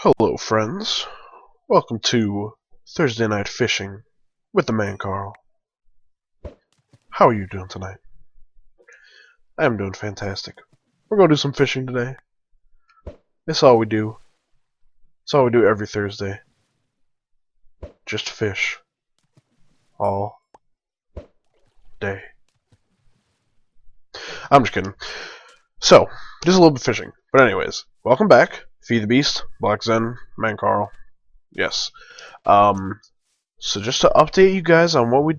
Hello, friends. Welcome to Thursday Night Fishing with the man Carl. How are you doing tonight? I'm doing fantastic. We're going to do some fishing today. It's all we do. It's all we do every Thursday. Just fish. All day. I'm just kidding. So, just a little bit of fishing. But anyways, welcome back. Feed the Beast, BlockZen, man Carl. Yes. So just to update you guys on what we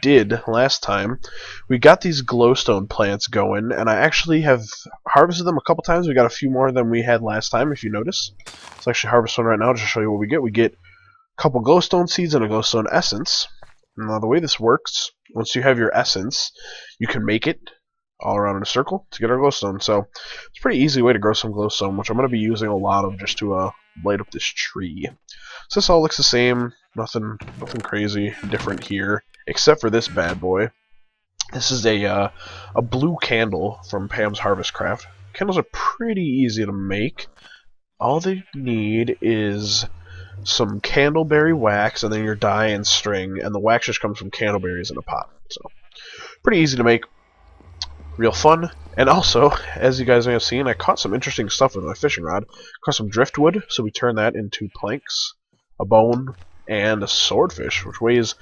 did last time, we got these glowstone plants going, and I actually have harvested them a couple times. We got a few more than we had last time, if you notice. Let's actually harvest one right now just to show you what we get. We get a couple glowstone seeds and a glowstone essence. Now the way this works, once you have your essence, you can make it all around in a circle to get our glowstone. So it's a pretty easy way to grow some glowstone, which I'm going to be using a lot of just to light up this tree. So this all looks the same, nothing crazy different here, except for this bad boy. This is a blue candle from Pam's Harvest Craft. Candles are pretty easy to make. All they need is some candleberry wax and then your dye and string, and the wax just comes from candleberries in a pot. So pretty easy to make. Real fun. And also, as you guys may have seen, I caught some interesting stuff with my fishing rod. Caught some driftwood, so we turned that into planks, a bone, and a swordfish, which weighs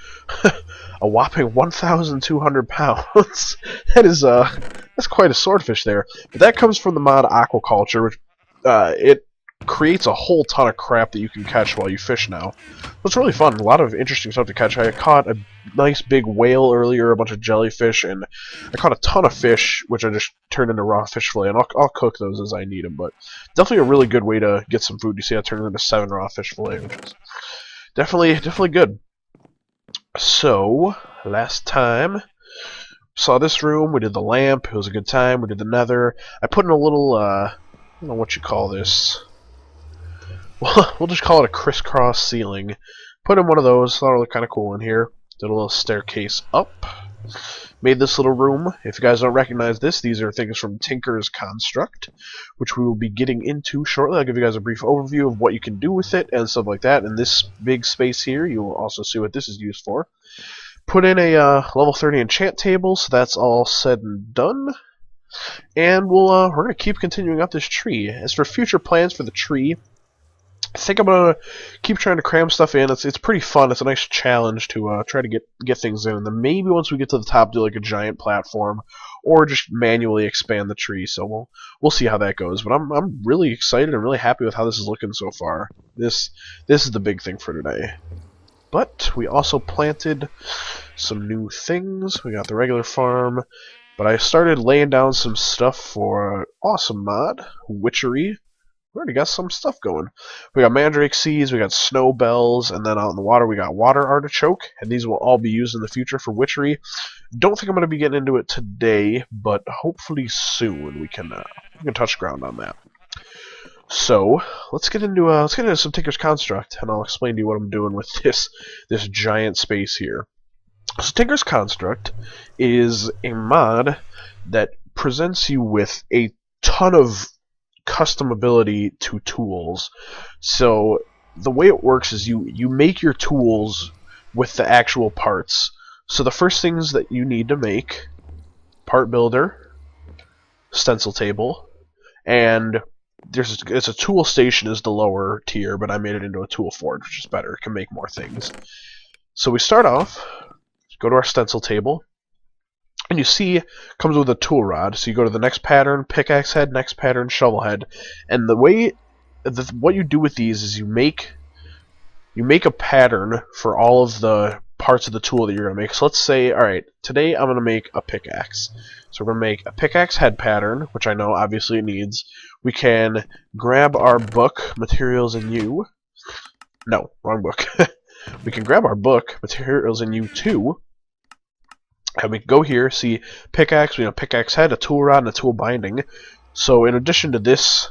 a whopping 1,200 pounds. That's quite a swordfish there. But that comes from the mod aquaculture, which it creates a whole ton of crap that you can catch while you fish now. So it's really fun. A lot of interesting stuff to catch. I caught a nice big whale earlier, a bunch of jellyfish, and I caught a ton of fish, which I just turned into raw fish fillet, and I'll cook those as I need them. But definitely a really good way to get some food. You see, I turned it into 7 raw fish fillet, which is definitely good. So last time saw this room. We did the lamp. It was a good time. We did the nether. I put in a little I don't know what you call this. We'll just call it a crisscross ceiling. Put in one of those. Thought it looked kind of cool in here. Did a little staircase up. Made this little room. If you guys don't recognize this, these are things from Tinker's Construct, which we will be getting into shortly. I'll give you guys a brief overview of what you can do with it and stuff like that. In this big space here, you will also see what this is used for. Put in a level 30 enchant table, so that's all said and done. And we're going to keep continuing up this tree. As for future plans for the tree, I think I'm gonna keep trying to cram stuff in. It's pretty fun. It's a nice challenge to try to get things in. And then maybe once we get to the top, do like a giant platform, or just manually expand the tree. So we'll see how that goes. But I'm really excited and really happy with how this is looking so far. This is the big thing for today. But we also planted some new things. We got the regular farm, but I started laying down some stuff for awesome mod, witchery. We already got some stuff going. We got mandrake seeds, we got snow bells, and then out in the water we got water artichoke, and these will all be used in the future for witchery. Don't think I'm going to be getting into it today, but hopefully soon we can touch ground on that. So let's get into some Tinker's Construct, and I'll explain to you what I'm doing with this giant space here. So Tinker's Construct is a mod that presents you with a ton of customability to tools. So the way it works is you make your tools with the actual parts. So the first things that you need to make: part builder, stencil table, and it's a tool station is the lower tier, but I made it into a tool forge, which is better. It can make more things. So we start off, go to our stencil table, and you see it comes with a tool rod. So you go to the next pattern, pickaxe head, next pattern, shovel head. And what you do with these is you make a pattern for all of the parts of the tool that you're going to make. So let's say, alright, today I'm going to make a pickaxe. So we're going to make a pickaxe head pattern, which I know obviously it needs. We can grab our book, Materials in You. No, wrong book. We can grab our book, Materials in You 2. And we can go here, see pickaxe, we have a pickaxe head, a tool rod, and a tool binding. So in addition to this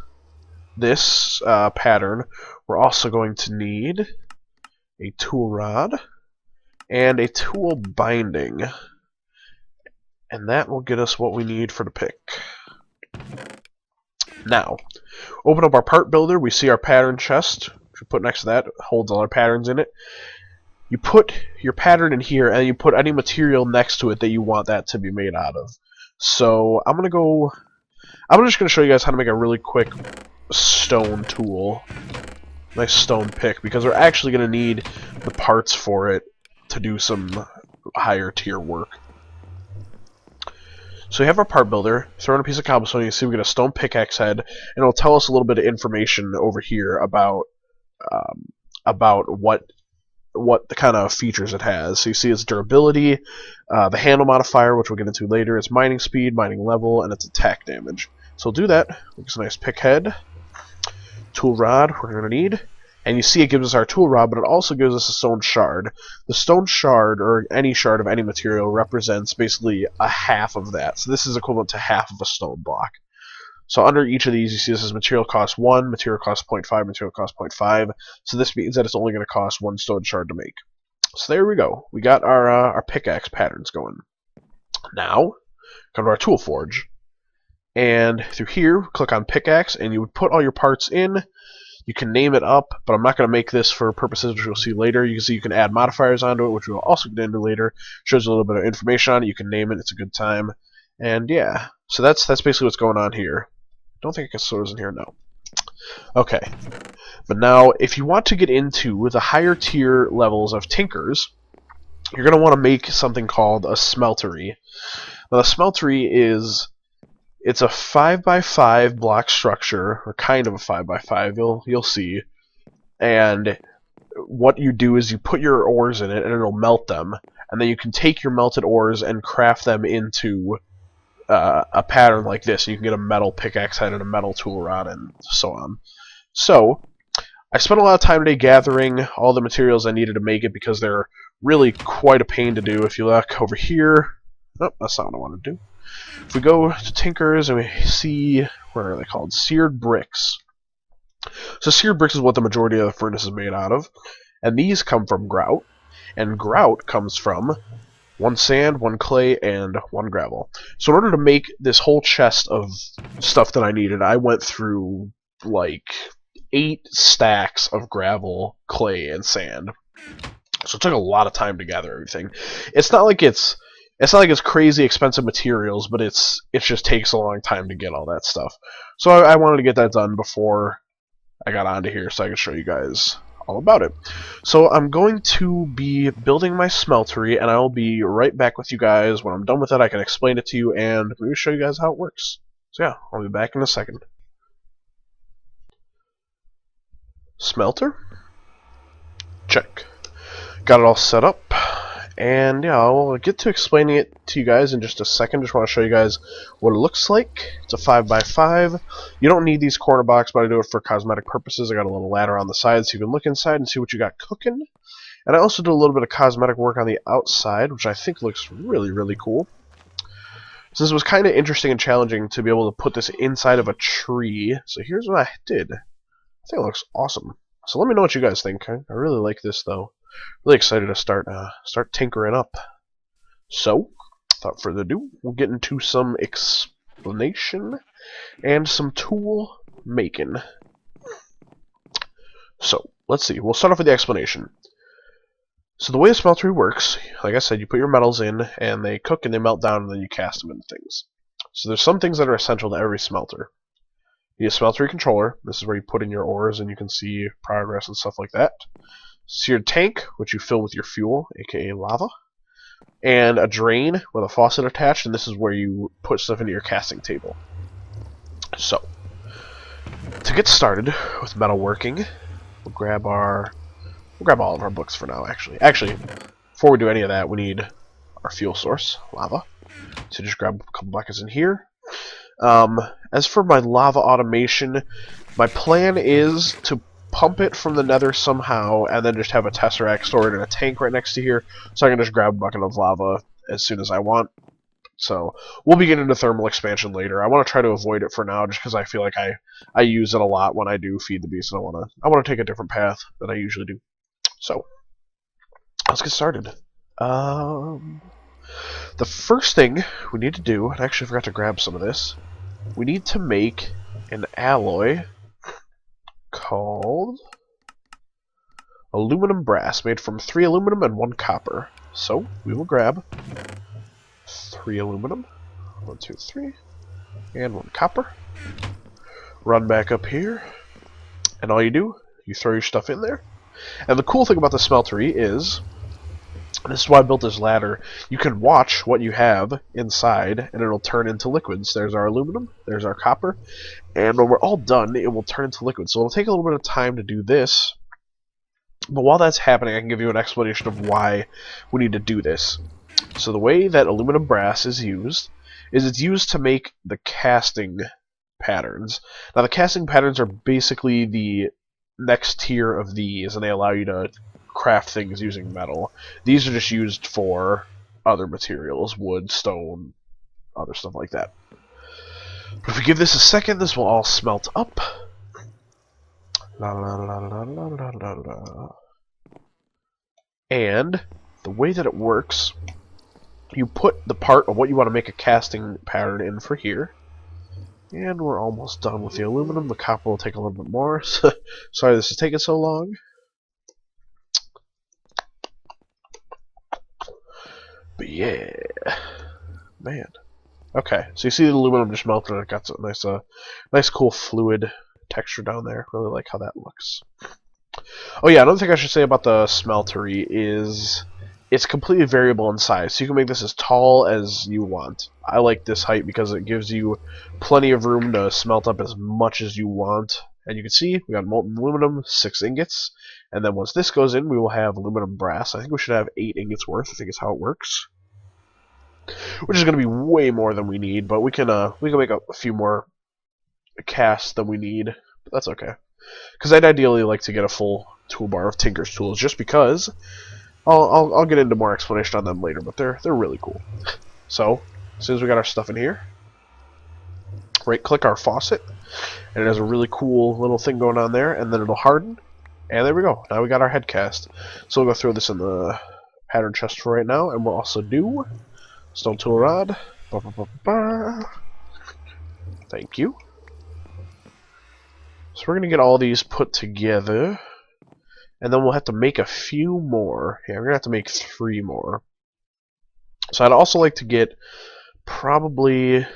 pattern, we're also going to need a tool rod and a tool binding. And that will get us what we need for the pick. Now, Open up our part builder. We see our pattern chest, which we put next to that. It holds all our patterns in it. You put your pattern in here, and you put any material next to it that you want that to be made out of. So I'm just going to show you guys how to make a really quick stone tool. Nice stone pick, because we're actually going to need the parts for it to do some higher tier work. So you have our part builder, throw in a piece of cobblestone, you see we get a stone pickaxe head, and it'll tell us a little bit of information over here about what the kind of features it has. So you see its durability, the handle modifier, which we'll get into later, its mining speed, mining level, and its attack damage. So we'll do that. Looks a nice pick head. Tool rod we're going to need. And you see it gives us our tool rod, but it also gives us a stone shard. The stone shard, or any shard of any material, represents basically a half of that. So this is equivalent to half of a stone block. So under each of these, you see this is material cost 1, material cost 0.5, material cost 0.5. So this means that it's only going to cost 1 stone shard to make. So there we go. We got our pickaxe patterns going. Now, come to our tool forge. And through here, click on pickaxe, and you would put all your parts in. You can name it up, but I'm not going to make this for purposes which you'll see later. You can see you can add modifiers onto it, which we'll also get into later. Shows you a little bit of information on it. You can name it. It's a good time. And yeah, so that's basically what's going on here. Don't think I can throw those in here, no. Okay, but now if you want to get into the higher tier levels of tinkers, you're going to want to make something called a smeltery. Now the smeltery it's a 5x5 block structure, or kind of a 5x5, you'll see. And what you do is you put your ores in it, and it'll melt them. And then you can take your melted ores and craft them into a pattern like this. You can get a metal pickaxe head and a metal tool rod and so on. So, I spent a lot of time today gathering all the materials I needed to make it, because they're really quite a pain to do. If you look over here, oh, that's not what I want to do. If we go to Tinkers and we see, what are they called? Seared bricks. So seared bricks is what the majority of the furnace is made out of. And these come from grout. And grout comes from 1 sand, 1 clay, and 1 gravel. So in order to make this whole chest of stuff that I needed, I went through like 8 stacks of gravel, clay, and sand. So it took a lot of time to gather everything. It's not like it's crazy expensive materials, but it just takes a long time to get all that stuff. So I wanted to get that done before I got onto here so I could show you guys all about it. So I'm going to be building my smeltery, and I'll be right back with you guys. When I'm done with it, I can explain it to you and maybe show you guys how it works. So yeah, I'll be back in a second. Smelter. Check. Got it all set up. And yeah, I'll get to explaining it to you guys in just a second. Just want to show you guys what it looks like. It's a 5x5. You don't need these corner blocks, but I do it for cosmetic purposes. I got a little ladder on the side so you can look inside and see what you got cooking. And I also do a little bit of cosmetic work on the outside, which I think looks really, really cool. So this was kind of interesting and challenging to be able to put this inside of a tree. So here's what I did. I think it looks awesome. So let me know what you guys think. I really like this, though. Really excited to start tinkering up. So, without further ado, we'll get into some explanation and some tool making. So, let's see. We'll start off with the explanation. So the way a smeltery works, like I said, you put your metals in, and they cook and they melt down, and then you cast them into things. So there's some things that are essential to every smelter. You need a smeltery controller. This is where you put in your ores, and you can see progress and stuff like that. Seared tank, which you fill with your fuel, aka lava, and a drain with a faucet attached, and this is where you put stuff into your casting table. So, to get started with metalworking, we'll grab all of our books for now. Actually, before we do any of that, we need our fuel source, lava. So just grab a couple buckets in here. As for my lava automation, my plan is to pump it from the nether somehow, and then just have a tesseract stored in a tank right next to here, so I can just grab a bucket of lava as soon as I want. So we'll be getting into thermal expansion later. I want to try to avoid it for now, just because I feel like I use it a lot when I do feed the beast, and I want to take a different path than I usually do. So let's get started. The first thing we need to do, and I actually forgot to grab some of this, we need to make an alloy called aluminum brass, made from 3 aluminum and 1 copper. So we will grab 3 aluminum, 1, 2, 3, and 1 copper. Run back up here, and all you do, you throw your stuff in there. And the cool thing about the smeltery is, this is why I built this ladder, you can watch what you have inside, and it'll turn into liquids. There's our aluminum, there's our copper, and when we're all done, it will turn into liquids. So it'll take a little bit of time to do this, but while that's happening, I can give you an explanation of why we need to do this. So the way that aluminum brass is it's used to make the casting patterns. Now the casting patterns are basically the next tier of these, and they allow you to craft things using metal. These are just used for other materials, wood, stone, other stuff like that. But if we give this a second, this will all smelt up. La, la, la, la, la, la, la, la. And the way that it works, you put the part of what you want to make a casting pattern in for here. And we're almost done with the aluminum. The copper will take a little bit more. Sorry this is taking so long. But yeah, man. Okay, so you see the aluminum just melted and it got a nice cool fluid texture down there. Really like how that looks. Oh yeah, another thing I should say about the smeltery is it's completely variable in size, so you can make this as tall as you want. I like this height because it gives you plenty of room to smelt up as much as you want. And you can see we got molten aluminum, 6 ingots, and then once this goes in, we will have aluminum brass. I think we should have 8 ingots worth. I think is how it works, which is going to be way more than we need. But we can make a few more casts than we need. But that's okay, because I'd ideally like to get a full toolbar of Tinker's tools, just because. I'll get into more explanation on them later, but they're really cool. So as soon as we got our stuff in here, right-click our faucet, and it has a really cool little thing going on there, and then it'll harden, and there we go. Now we got our head cast. So we'll go throw this in the pattern chest for right now, and we'll also do stone tool rod. Ba, ba, ba, ba. Thank you. So we're gonna get all these put together. And then we'll have to make a few more. Yeah, we're going to have to make 3 more. So I'd also like to get probably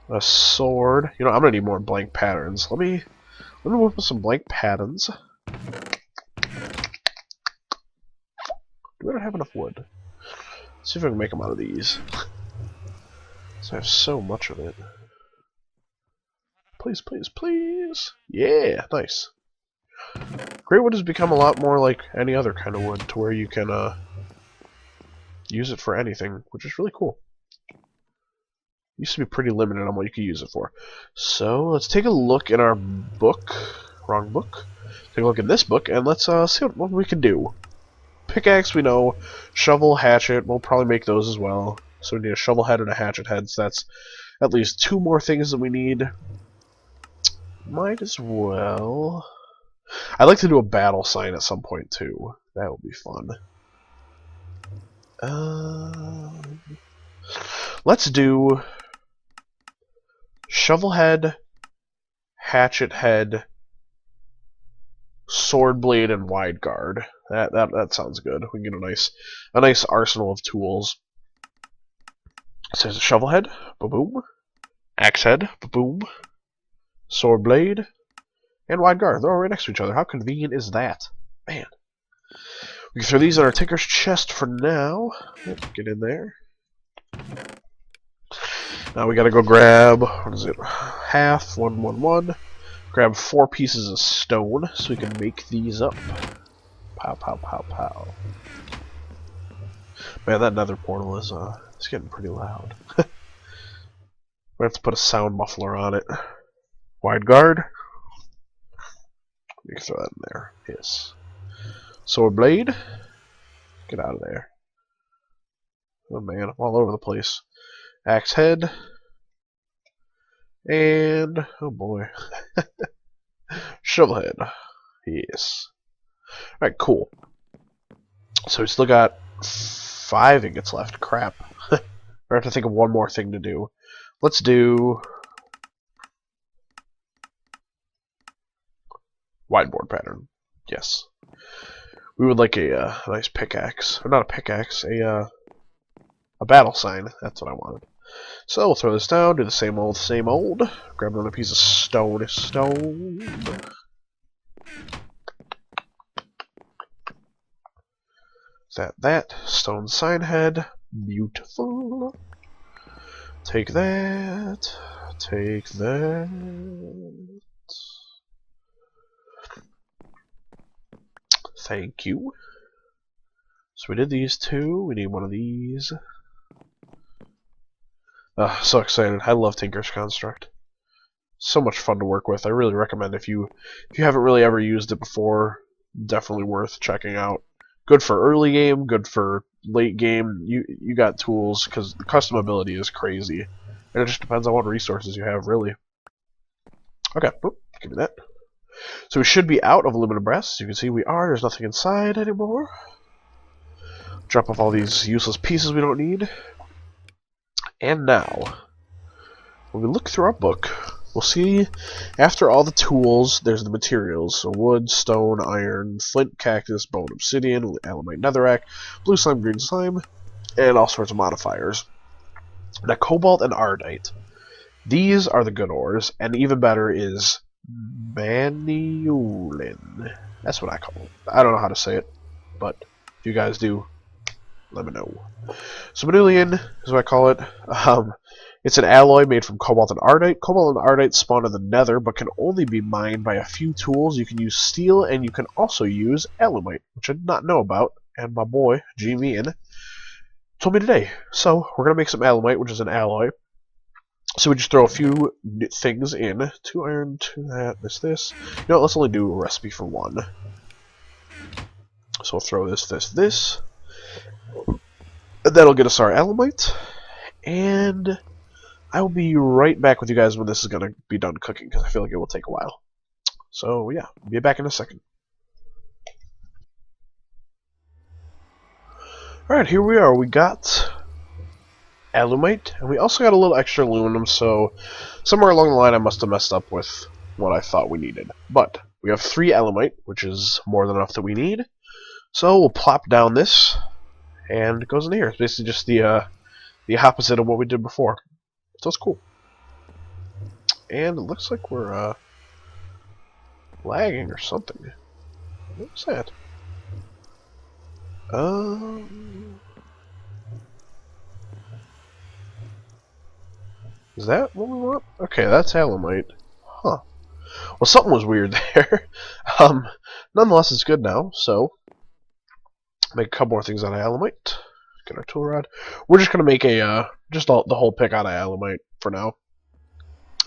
a sword. You know, I'm going to need more blank patterns. Let me whip up some blank patterns. Do I not have enough wood? Let's see if I can make them out of these. So I have so much of it. Please, please, please. Yeah, nice. Great wood has become a lot more like any other kind of wood, to where you can use it for anything, which is really cool. Used to be pretty limited on what you could use it for. So let's take a look in our book. Wrong book. Take a look in this book, and let's see what we can do. Pickaxe, we know. Shovel, hatchet, we'll probably make those as well. So we need a shovel head and a hatchet head, so that's at least 2 more things that we need. Might as well. I'd like to do a battle sign at some point too. That would be fun. Let's do shovel head, hatchet head, sword blade, and wide guard. That sounds good. We can get a nice arsenal of tools. So there's a shovel head, ba-boom. Axe head, ba-boom. Sword blade. And wide guard. They're all right next to each other. How convenient is that? Man. We can throw these in our Tinker's chest for now. Yep, get in there. Now we gotta go grab, what is it? Half, 1, 1, 1. Grab 4 pieces of stone so we can make these up. Pow, pow, pow, pow. Man, that nether portal is it's getting pretty loud. We have to put a sound muffler on it. Wide guard. You can throw that in there. Yes. Sword blade. Get out of there. Oh man, I'm all over the place. Axe head. And oh boy. Shovel head. Yes. Alright, cool. So we still got 5 ingots left. Crap. We have to think of one more thing to do. Let's do Whiteboard pattern. Yes. We would like a nice pickaxe. Or not a pickaxe, a battle sign. That's what I wanted. So we'll throw this down, do the same old, same old. Grab another piece of stone. That. Stone sign head. Beautiful. Take that. Take that. Thank you. So we did these two. We need one of these. So excited. I love Tinker's Construct. So much fun to work with. I really recommend if you haven't really ever used it before, definitely worth checking out. Good for early game, good for late game. You got tools because the customability is crazy. And it just depends on what resources you have, really. Okay, give me that. So we should be out of aluminum brass. As you can see, we are. There's nothing inside anymore. Drop off all these useless pieces we don't need. And now, when we look through our book, we'll see after all the tools, there's the materials. So wood, stone, iron, flint, cactus, bone, obsidian, alamite, netherrack, blue slime, green slime, and all sorts of modifiers. Now, cobalt and ardite. These are the good ores, and even better is Baniulin. That's what I call it. I don't know how to say it, but if you guys do, let me know. So Baniulin is what I call it. It's an alloy made from cobalt and ardite. Cobalt and ardite spawn in the nether, but can only be mined by a few tools. You can use steel, and you can also use alamite, which I did not know about, and my boy, Givin, told me today. So we're going to make some alamite, which is an alloy. So we just throw a few things in. 2 iron, 2 that, this. You know what, let's only do a recipe for 1. So we'll throw this. And that'll get us our alamite. And I will be right back with you guys when this is going to be done cooking, because I feel like it will take a while. So yeah, be back in a second. Alright, here we are. We got alumite, and we also got a little extra aluminum, so somewhere along the line I must have messed up with what I thought we needed. But we have 3 alumite, which is more than enough that we need. So we'll plop down this, and it goes in here. It's basically just the opposite of what we did before. So it's cool. And it looks like we're lagging or something. What's that? Is that what we want? Okay, that's alamite. Huh. Well, something was weird there. Nonetheless, it's good now, so make a couple more things out of alamite. Get our tool rod. We're just gonna make a the whole pick out of alamite for now.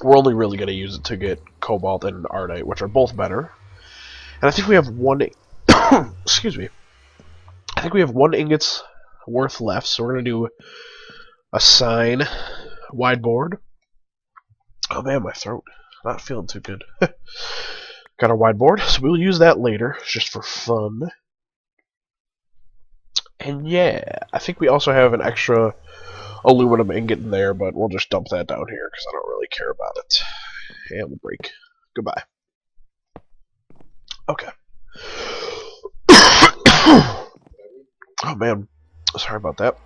We're only really gonna use it to get cobalt and ardite, which are both better. And I think we have 1. Excuse me. I think we have 1 ingot's worth left, so we're gonna do a sign. Wide board. Oh man, my throat. Not feeling too good. Got our wide board, so we'll use that later, just for fun. And yeah, I think we also have an extra aluminum ingot in there, but we'll just dump that down here because I don't really care about it. And we'll break. Goodbye. Okay. Oh man, sorry about that.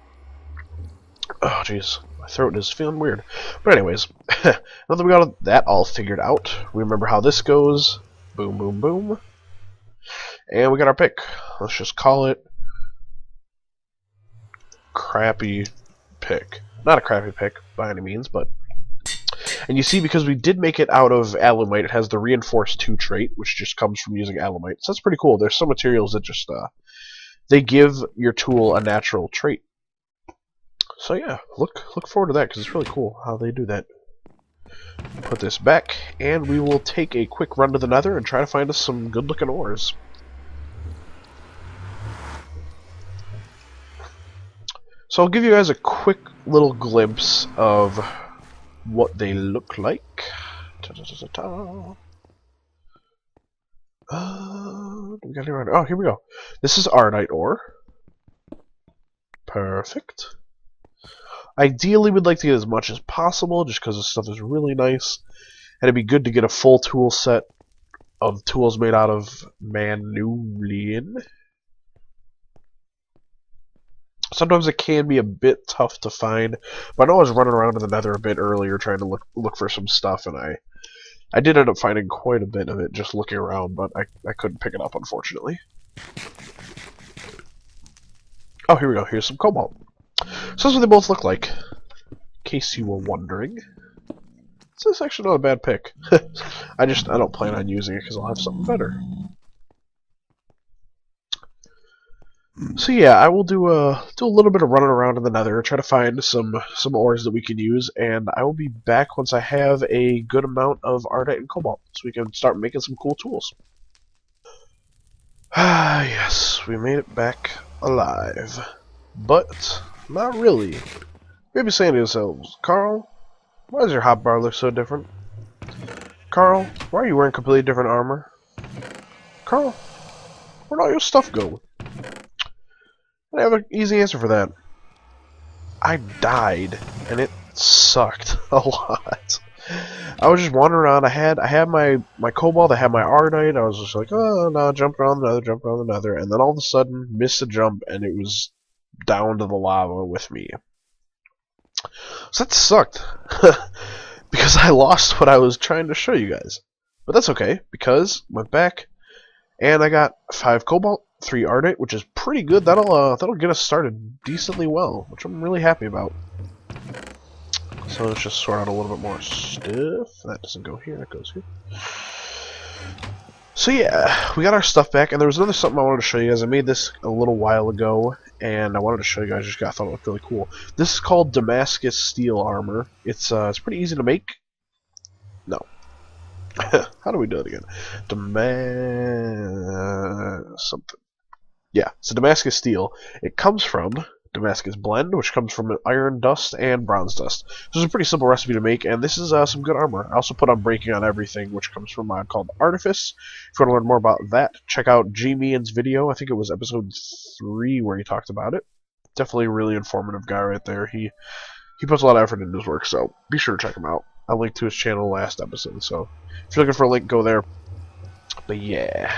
Oh jeez. My throat is feeling weird. But anyways, now that we got that all figured out, we remember how this goes. Boom, boom, boom. And we got our pick. Let's just call it crappy pick. Not a crappy pick by any means, but... And you see, because we did make it out of alumite, it has the reinforced 2 trait, which just comes from using alumite. So that's pretty cool. There's some materials that just, they give your tool a natural trait. So yeah, look forward to that, because it's really cool how they do that. Put this back, and we will take a quick run to the nether and try to find us some good-looking ores. So I'll give you guys a quick little glimpse of what they look like. We got it. Oh, here we go. This is ardite ore. Perfect. Ideally, we'd like to get as much as possible, just because this stuff is really nice. And it'd be good to get a full tool set of tools made out of manulian. Sometimes it can be a bit tough to find, but I know I was running around in the nether a bit earlier trying to look for some stuff, and I did end up finding quite a bit of it just looking around, but I couldn't pick it up, unfortunately. Oh, here we go. Here's some cobalt. So that's what they both look like, in case you were wondering. So this is actually not a bad pick. I don't plan on using it because I'll have something better. So yeah, I will do a little bit of running around in the nether, try to find some ores that we can use, and I will be back once I have a good amount of ardite and cobalt, so we can start making some cool tools. Ah, yes, we made it back alive, but not really. Maybe saying to yourselves, Carl, why does your hotbar look so different? Carl, why are you wearing completely different armor? Carl, where'd all your stuff go? I have an easy answer for that. I died, and it sucked a lot. I was just wandering around. I had my cobalt, I had my ardite. I was just like, oh no, jump around the nether, and then all of a sudden missed a jump, and it was down to the lava with me. So that sucked, because I lost what I was trying to show you guys. But that's okay, because went back, and I got 5 cobalt, 3 ardite, which is pretty good. That'll get us started decently well, which I'm really happy about. So let's just sort out a little bit more stuff. That doesn't go here, that goes here. So yeah, we got our stuff back, and there was another something I wanted to show you guys. I made this a little while ago, and I wanted to show you guys. I thought it looked really cool. This is called Damascus steel armor. It's pretty easy to make. No. How do we do it again? Something. Yeah, so Damascus steel. It comes from Damascus blend, which comes from iron dust and bronze dust. This is a pretty simple recipe to make, and this is some good armor. I also put on breaking on everything, which comes from a mod called Artifice. If you want to learn more about that, check out G-Mean's video. I think it was episode 3 where he talked about it. Definitely a really informative guy right there. He puts a lot of effort into his work, so be sure to check him out. I linked to his channel last episode, so if you're looking for a link, go there. But yeah,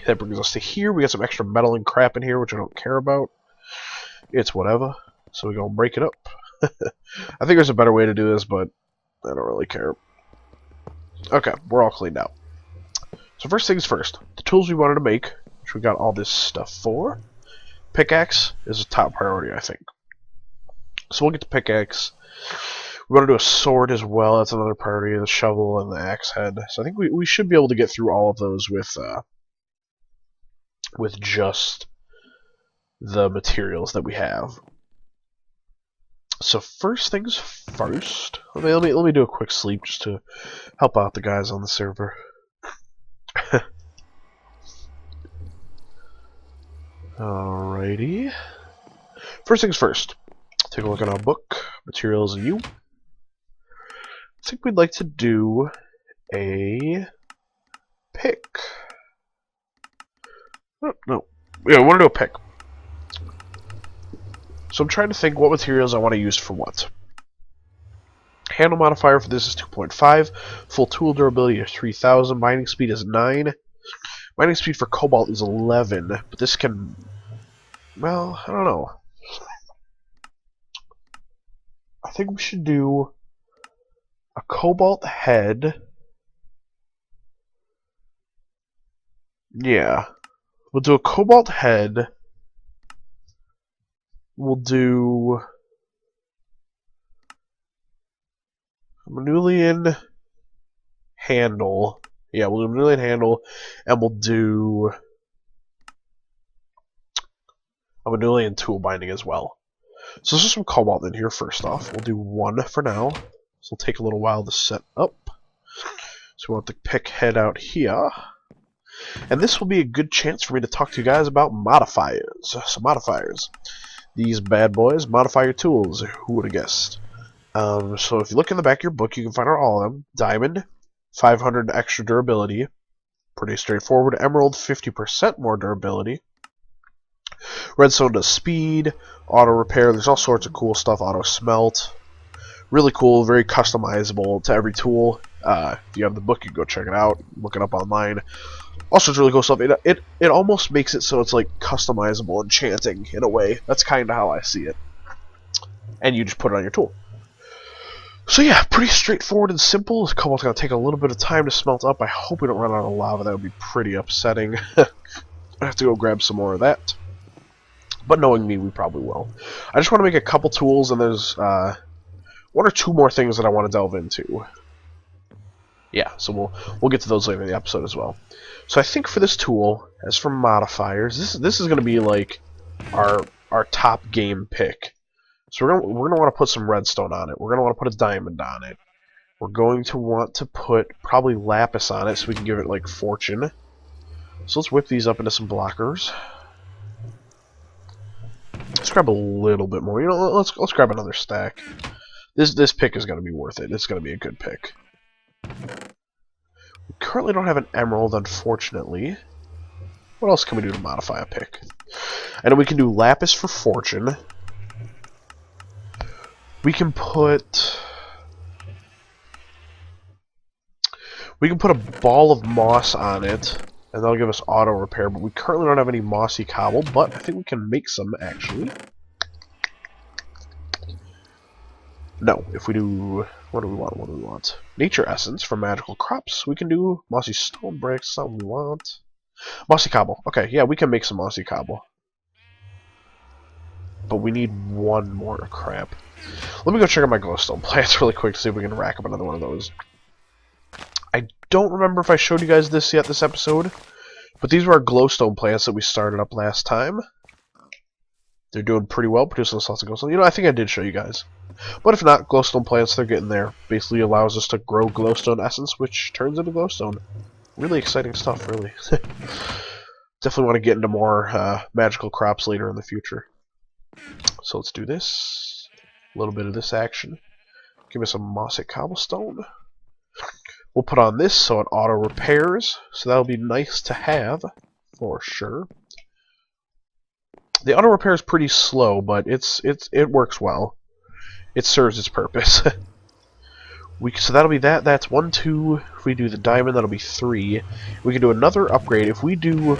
that brings us to here. We got some extra metal and crap in here, which I don't care about. It's whatever. So we're going to break it up. I think there's a better way to do this, but I don't really care. Okay, we're all cleaned out. So first things first, the tools we wanted to make, which we got all this stuff for. Pickaxe is a top priority, I think. So we'll get the pickaxe. We want to do a sword as well. That's another priority. The shovel and the axe head. So I think we should be able to get through all of those with just the materials that we have. So first things first. Let me do a quick sleep just to help out the guys on the server. Alrighty. First things first. Take a look at our book, materials and you. I think we'd like to do a pick. Oh, no. Yeah, I want to do a pick. So I'm trying to think what materials I want to use for what. Handle modifier for this is 2.5. Full tool durability is 3000. Mining speed is 9. Mining speed for cobalt is 11. But this can... well, I don't know. I think we should do a cobalt head. Yeah. We'll do a cobalt head. We'll do a Manulian handle. Yeah, we'll do a Manulian handle, and we'll do a Manulian tool binding as well. So there's some cobalt in here first off. We'll do 1 for now. This will take a little while to set up. So we want the pick head out here. And this will be a good chance for me to talk to you guys about modifiers. So modifiers. These bad boys modify your tools. Who would have guessed? So if you look in the back of your book, you can find out all of them. Diamond, 500 extra durability. Pretty straightforward. Emerald, 50% more durability. Redstone does speed, auto repair. There's all sorts of cool stuff. Auto smelt. Really cool, very customizable to every tool. If you have the book, you can go check it out, look it up online. Also, it's really cool stuff. It almost makes it so it's like customizable enchanting in a way. That's kind of how I see it. And you just put it on your tool. So yeah, pretty straightforward and simple. This cobalt's gonna take a little bit of time to smelt up. I hope we don't run out of lava. That would be pretty upsetting. I have to go grab some more of that. But knowing me, we probably will. I just want to make a couple tools, and there's one or two more things that I want to delve into. Yeah, so we'll get to those later in the episode as well. So I think for this tool, as for modifiers, this is going to be like our top game pick. So we're gonna want to put some redstone on it. We're gonna want to put a diamond on it. We're going to want to put probably lapis on it, so we can give it like fortune. So let's whip these up into some blockers. Let's grab a little bit more. You know, let's grab another stack. This pick is gonna be worth it. It's gonna be a good pick. We currently don't have an emerald, unfortunately. What else can we do to modify a pick? I know we can do lapis for fortune. We can put a ball of moss on it, and that'll give us auto repair, but we currently don't have any mossy cobble, but I think we can make some, actually. No, if we do... What do we want? Nature essence for magical crops. We can do mossy stone bricks, something we want. Mossy cobble. Okay, yeah, we can make some mossy cobble. But we need one more. Crap. Let me go check out my glowstone plants really quick to see if we can rack up another one of those. I don't remember if I showed you guys this yet this episode, but these were our glowstone plants that we started up last time. They're doing pretty well, producing lots of glowstone. You know, I think I did show you guys. But if not, glowstone plants, they're getting there. Basically allows us to grow glowstone essence, which turns into glowstone. Really exciting stuff, really. Definitely want to get into more magical crops later in the future. So let's do this. A little bit of this action. Give me some mossy cobblestone. We'll put on this so it auto repairs. So that'll be nice to have, for sure. The auto repair is pretty slow, but it works well. It serves its purpose. So that'll be that. That's 1, 2. If we do the diamond, that'll be 3. We can do another upgrade. If we do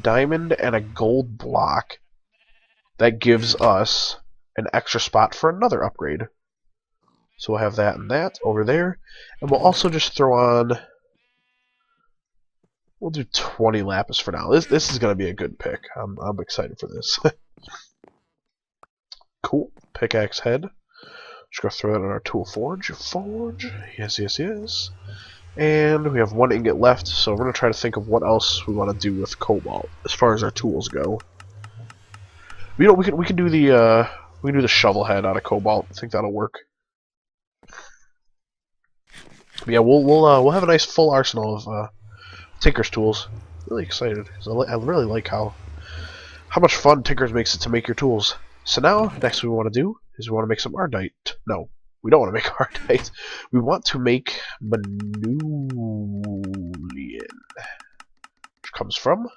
diamond and a gold block, that gives us an extra spot for another upgrade. So we'll have that and that over there. And we'll also just throw on... We'll do 20 lapis for now. This is going to be a good pick. I'm excited for this. Cool. Pickaxe head. Just go throw that in our tool forge. Forge. Yes, yes, yes. And we have 1 ingot left, so we're going to try to think of what else we want to do with cobalt as far as our tools go. You know, we can do the shovel head out of cobalt. I think that'll work. But yeah, we'll have a nice full arsenal of Tinker's tools. Really excited because I really like how much fun Tinker's makes it to make your tools. So now, next we want to do is we want to make some ardite. No, we don't want to make ardite. We want to make manulian, which comes from...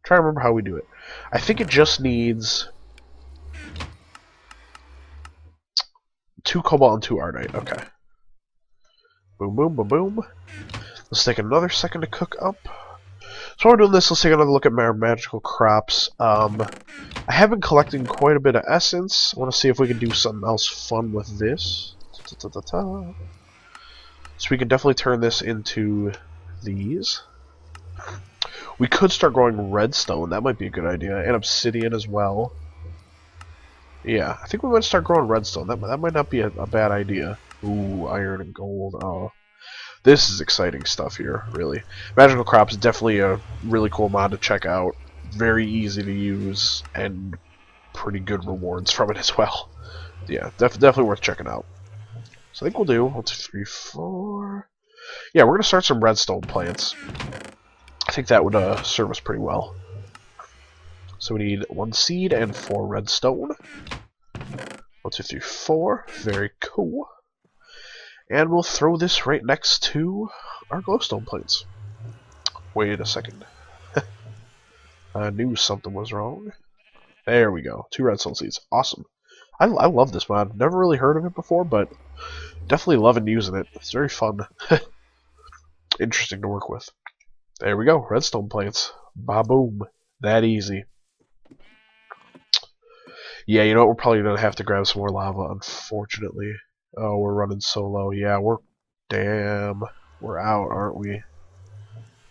Try to remember how we do it. I think it just needs 2 cobalt and 2 ardite. Okay. Boom, boom, boom, boom. Let's take another second to cook up. So while we're doing this, let's take another look at my magical crops. I have been collecting quite a bit of essence. I want to see if we can do something else fun with this. So we can definitely turn this into these. We could start growing redstone. That might be a good idea. And obsidian as well. Yeah, I think we might start growing redstone. That might not be a bad idea. Ooh, iron and gold. Oh, this is exciting stuff here, really. Magical Crops is definitely a really cool mod to check out. Very easy to use, and pretty good rewards from it as well. Yeah, definitely worth checking out. So I think we'll do 1, 2, 3, 4. Yeah, we're gonna start some redstone plants. I think that would serve us pretty well. So we need 1 seed and 4 redstone. 1, 2, 3, 4. Very cool. And we'll throw this right next to our glowstone plates. Wait a second. I knew something was wrong. There we go. 2 redstone seeds. Awesome. I love this mod. Never really heard of it before, but definitely loving using it. It's very fun. Interesting to work with. There we go. Redstone plants. Ba-boom. That easy. Yeah, you know what? We're probably going to have to grab some more lava, unfortunately. Oh, we're running so low. Yeah, we're... Damn. We're out, aren't we?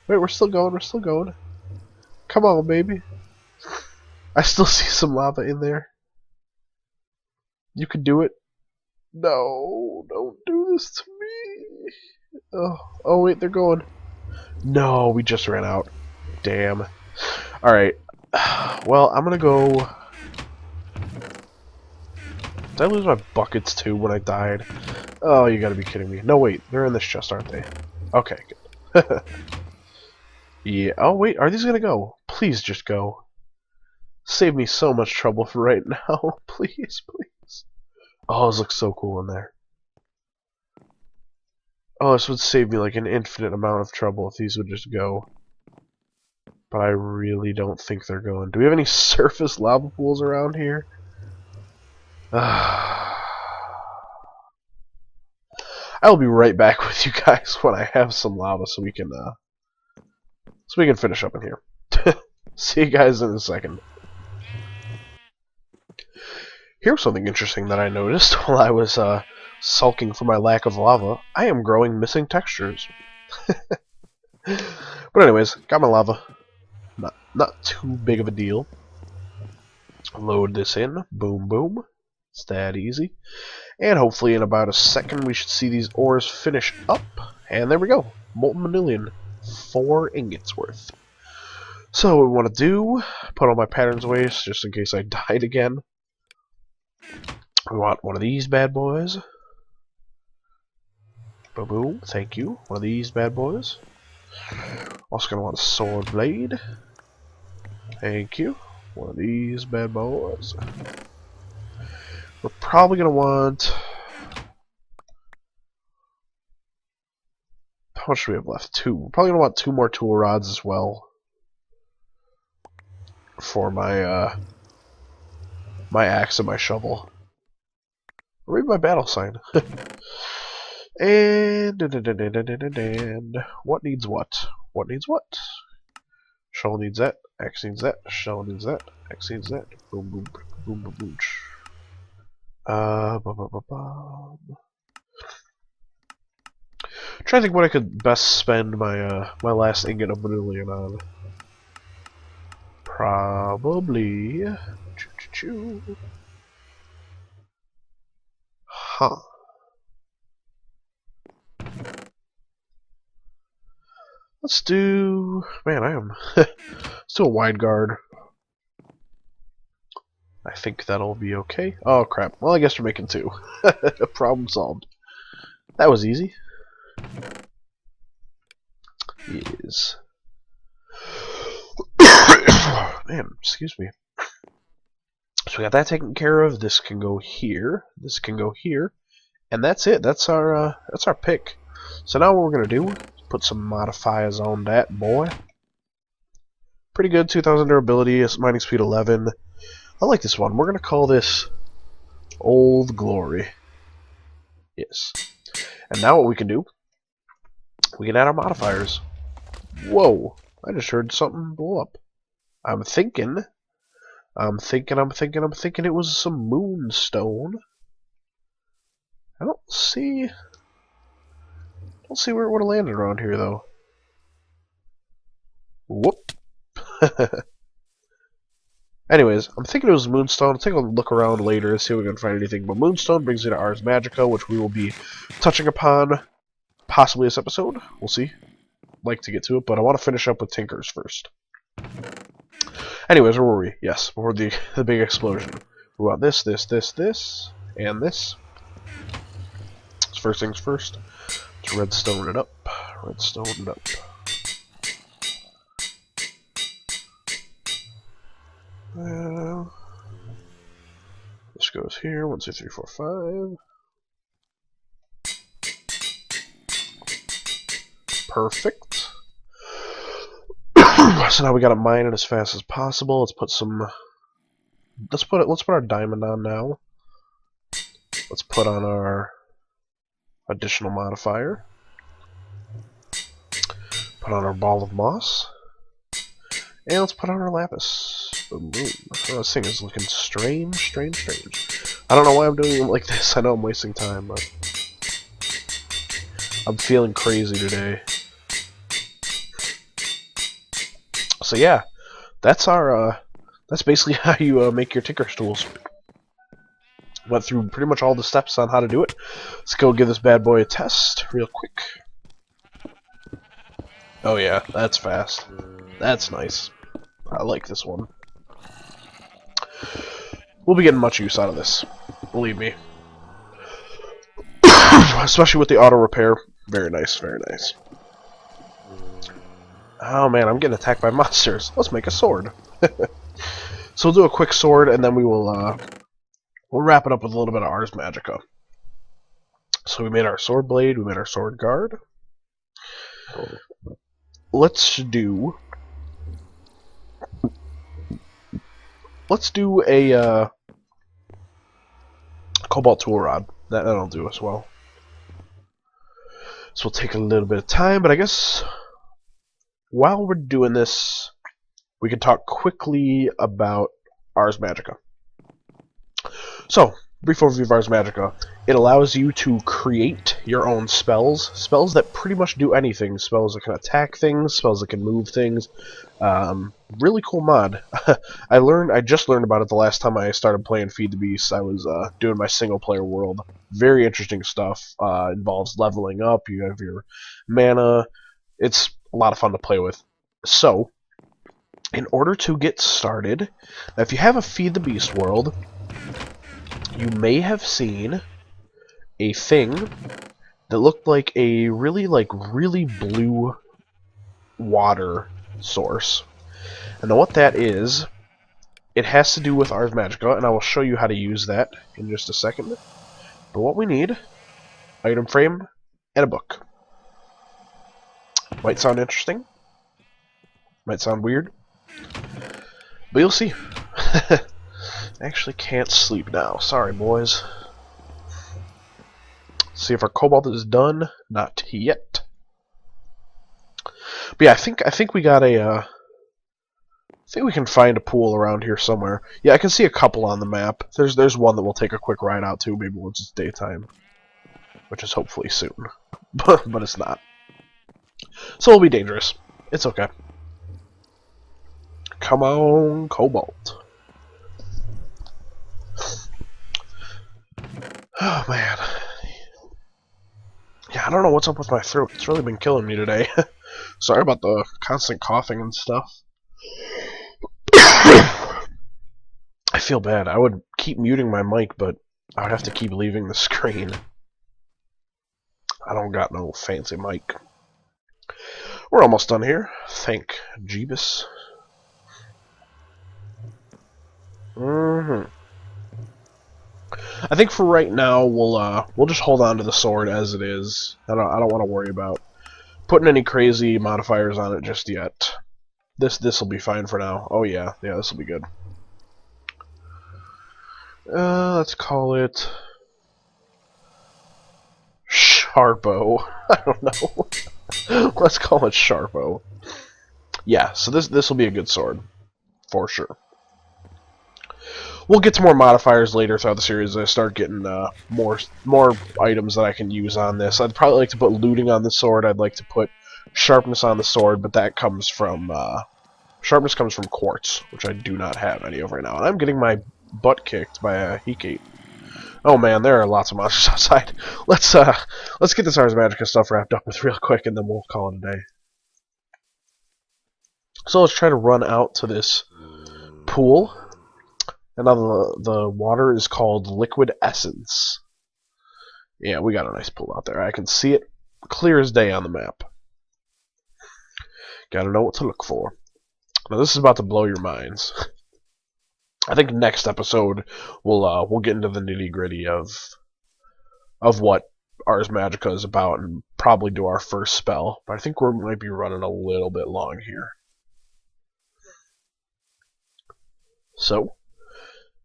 Wait, we're still going. We're still going. Come on, baby. I still see some lava in there. You can do it. No, don't do this to me. Oh, wait, they're going. No, we just ran out. Damn. Alright. Well, I'm gonna go... Did I lose my buckets too when I died? Oh, you gotta be kidding me. No, wait. They're in this chest, aren't they? Okay, good. Yeah. Oh, wait. Are these gonna go? Please just go. Save me so much trouble for right now. Please, please. Oh, those look so cool in there. Oh, this would save me like an infinite amount of trouble if these would just go. But I really don't think they're going. Do we have any surface lava pools around here? I will be right back with you guys when I have some lava so we can finish up in here. See you guys in a second. Here's something interesting that I noticed while I was sulking for my lack of lava. I am growing missing textures. But anyways, got my lava. Not too big of a deal. Load this in. Boom, boom. It's that easy. And hopefully in about a second we should see these ores finish up. And there we go. Molten Manilian. 4 ingots worth. So what we want to do, put all my patterns away just in case I died again. We want one of these bad boys. Boom, boom. Thank you. One of these bad boys. Also going to want a sword blade. Thank you. One of these bad boys. We're probably going to want... How much do we have left? 2. We're probably going to want 2 more tool rods as well. For my, my axe and my shovel. Or maybe my battle sign. And what needs what? What needs what? Shovel needs that. Axe needs that. Shovel needs that. Axe needs that. Boom, boom, boom, boom, boom. Trying to think what I could best spend my my last ingot of Manilian on. Probably. Huh. Let's do... Man, I am... Let's do a wide guard. I think that'll be okay. Oh, crap. Well, I guess we're making 2. Problem solved. That was easy. Yes. Man, excuse me. So we got that taken care of. This can go here. This can go here. And that's it. That's our pick. So now what we're gonna do is put some modifiers on that boy. Pretty good. 2,000 durability. Mining speed 11. I like this one. We're gonna call this Old Glory. Yes. And now what we can do, we can add our modifiers. Whoa! I just heard something blow up. I'm thinking it was some moonstone. I don't see where it would have landed around here though. Whoop. Anyways, I'm thinking it was moonstone. I'll take a look around later and see if we can find anything. But moonstone brings me to Ars Magica, which we will be touching upon possibly this episode. We'll see. Like to get to it, but I want to finish up with Tinkers first. Anyways, where were we? Yes, before the big explosion. We want this, and this. So first things first. Let's redstone it up. Redstone it up. This goes here. 1, 2, 3, 4, 5. Perfect. So now we gotta mine it as fast as possible. Let's put some. Let's put our diamond on now. Let's put on our additional modifier. Put on our ball of moss. And let's put on our lapis. Boom, boom. Oh, this thing is looking strange. I don't know why I'm doing it like this. I know I'm wasting time, but I'm feeling crazy today. So yeah, that's our that's basically how you make your tinker tools. Went through pretty much all the steps on how to do it. Let's go give this bad boy a test real quick. Oh yeah, that's fast. That's nice. I like this one. We'll be getting much use out of this. Believe me. Especially with the auto repair. Very nice, very nice. Oh man, I'm getting attacked by monsters. Let's make a sword. So we'll do a quick sword, and then we will we'll wrap it up with a little bit of Ars Magica. So we made our sword blade, we made our sword guard. Let's do a cobalt tool rod. That'll do as well. So we'll take a little bit of time, but I guess while we're doing this, we can talk quickly about Ars Magica. So, brief overview of Ars Magica. It allows you to create your own spells. Spells that pretty much do anything. Spells that can attack things, spells that can move things. Really cool mod. I just learned about it the last time I started playing Feed the Beast. I was doing my single player world. Very interesting stuff. Involves leveling up. You have your mana. It's a lot of fun to play with. So, in order to get started, if you have a Feed the Beast world, you may have seen a thing that looked like a really blue water source. And then what that is, it has to do with Ars Magica, and I will show you how to use that in just a second. But what we need, item frame and a book. Might sound interesting, might sound weird, but you'll see. I actually can't sleep now. Sorry, boys. See if our cobalt is done. Not yet. But yeah, I think we got a. I think we can find a pool around here somewhere. Yeah, I can see a couple on the map. There's one that we'll take a quick ride out to, maybe once it's daytime, which is hopefully soon. But it's not. So it'll be dangerous. It's okay. Come on, cobalt. Oh man. Yeah, I don't know what's up with my throat. It's really been killing me today. Sorry about the constant coughing and stuff. I feel bad. I would keep muting my mic, but I would have to keep leaving the screen. I don't got no fancy mic. We're almost done here. Thank Jeebus. I think for right now we'll just hold on to the sword as it is. I don't want to worry about putting any crazy modifiers on it just yet. This will be fine for now. Oh yeah, this will be good. Let's call it Sharpo. I don't know. Let's call it Sharpo. Yeah, so this will be a good sword for sure. We'll get to more modifiers later throughout the series as I start getting more items that I can use on this. I'd probably like to put looting on the sword. I'd like to put sharpness on the sword, but that comes from sharpness comes from quartz, which I do not have any of right now. And I'm getting my butt kicked by a Heat. Oh man, there are lots of monsters outside. Let's get this Ars Magica stuff wrapped up with real quick, and then we'll call it a day. So let's try to run out to this pool. And now the water is called Liquid Essence. Yeah, we got a nice pool out there. I can see it clear as day on the map. Gotta know what to look for. Now this is about to blow your minds. I think next episode we'll get into the nitty-gritty of what Ars Magica is about and probably do our first spell. But I think we might be running a little bit long here. So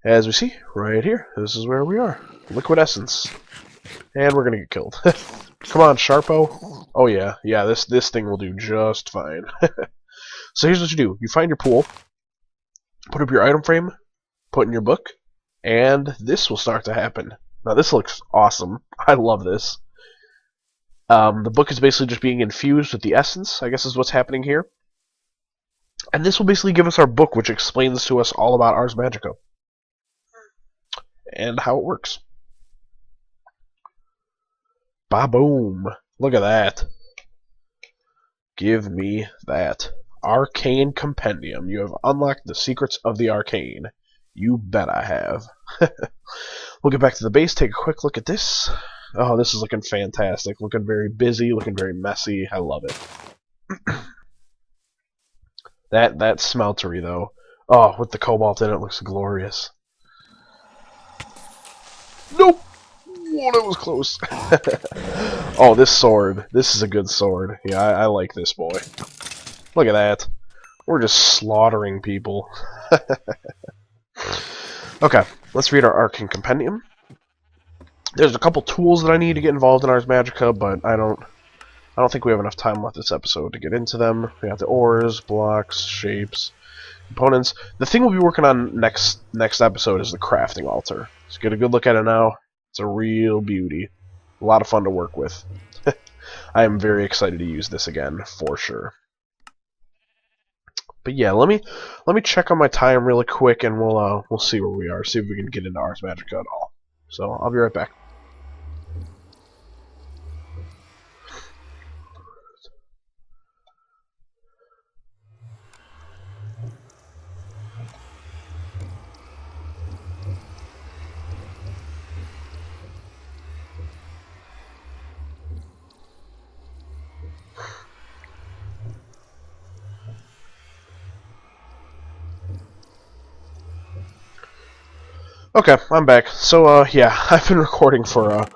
As we see, right here, this is where we are. Liquid essence. And we're gonna get killed. Come on, Sharpo. Oh yeah, this thing will do just fine. So here's what you do. You find your pool, put up your item frame, put in your book, and this will start to happen. Now this looks awesome. I love this. The book is basically just being infused with the essence, I guess is what's happening here. And this will basically give us our book, which explains to us all about Ars Magica and how it works. Ba-boom. Look at that. Give me that. Arcane Compendium. You have unlocked the secrets of the arcane. You bet I have. We'll get back to the base, take a quick look at this. Oh, this is looking fantastic. Looking very busy, looking very messy. I love it. that smeltery, though. Oh, with the cobalt in it, looks glorious. Nope! Whoa, that was close. Oh, this sword. This is a good sword. Yeah, I like this boy. Look at that. We're just slaughtering people. Okay, let's read our Arcane Compendium. There's a couple tools that I need to get involved in Ars Magica, but I don't think we have enough time left this episode to get into them. We have the ores, blocks, shapes, components. The thing we'll be working on next episode is the crafting altar. Let's get a good look at it now. It's a real beauty. A lot of fun to work with. I am very excited to use this again, for sure. But yeah, let me check on my time really quick, and we'll see where we are. See if we can get into Ars Magica at all. So I'll be right back. Okay, I'm back. So, yeah, I've been recording for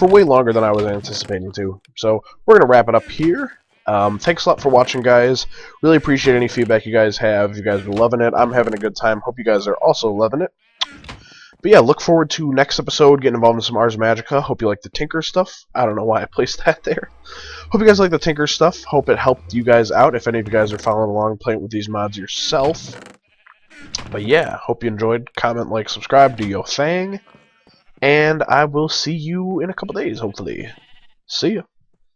way longer than I was anticipating to. So, we're going to wrap it up here. Thanks a lot for watching, guys. Really appreciate any feedback you guys have. You guys are loving it. I'm having a good time. Hope you guys are also loving it. But yeah, look forward to next episode, getting involved in some Ars Magica. Hope you like the Tinker stuff. I don't know why I placed that there. Hope you guys like the Tinker stuff. Hope it helped you guys out, if any of you guys are following along playing with these mods yourself. But yeah, hope you enjoyed. Comment, like, subscribe, do your thing. And I will see you in a couple days, hopefully. See ya.